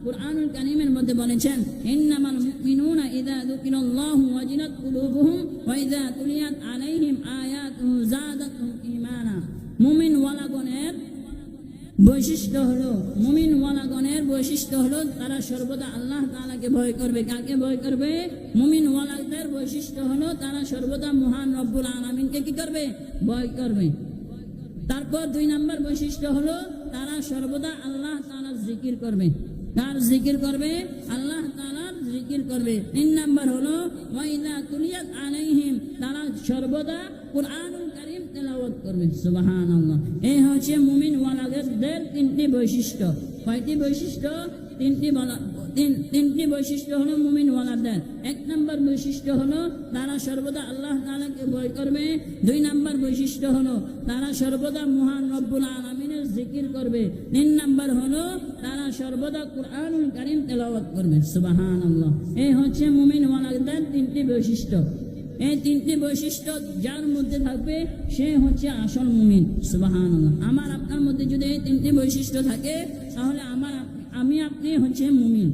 কুরআনুল কারীমের মধ্যে বলেছেন, ইন্নামাল মুমিনুনা ইযা যুকিরাল্লাহু ওয়াজিলাত কুলুবুহুম ওয়া ইযা তুলিয়াত আলাইহিম আয়াতুহু যাদাতুহুম ঈমানা। মুমিনওয়ালাগণের বৈশিষ্ট্য হলো, মুমিনওয়ালাগণের বৈশিষ্ট্য হলো তারা সর্বদা আল্লাহ তাআলাকে ভয় করবে। কাকে ভয় করবে? মুমিনওয়ালাদের বৈশিষ্ট্য হলো তারা সর্বদা মহান রব্বুল আলামিনকে কি করবে? ভয় করবে। তারপর 2 নম্বর বৈশিষ্ট্য হলো তারা সর্বদা আল্লাহ তাআলার জিকির করবে। কার জিকির করবে? আল্লাহ তাআলার জিকির করবে। 3 নম্বর হলো ওয়া ইযা তুলিয়াত আলাইহিম, তারা সর্বদা কুরআনুল কারীম তেলাওয়াত করবে। সুবহানাল্লাহ। এই হচ্ছে মুমিন ওয়ালাদের 3টি বৈশিষ্ট্য। কয়টি বৈশিষ্ট্য? 3টি বৈশিষ্ট্য হলো মুমিন ওয়ালাদের। 1 নম্বর বৈশিষ্ট্য হলো তারা সর্বদা আল্লাহ তাআলাকে ভয় করবে। 2 নম্বর বৈশিষ্ট্য হলো তারা সর্বদা মহান রব্বুল আলামিনের জিকির করবে। 3 নম্বর হলো তারা সর্বদা কুরআনুল কারীম তেলাওয়াত করবে। সুবহানাল্লাহ। এই হচ্ছে মুমিন ওয়ালাদের 3টি বৈশিষ্ট্য। এই 3টি বৈশিষ্ট্য যার মধ্যে থাকবে সে হচ্ছে আসল মুমিন। সুবহানাল্লাহ। আমার আপনার মধ্যে যদি এই 3টি বৈশিষ্ট্য থাকে তাহলে আমি আপনি হচ্ছে মুমিন।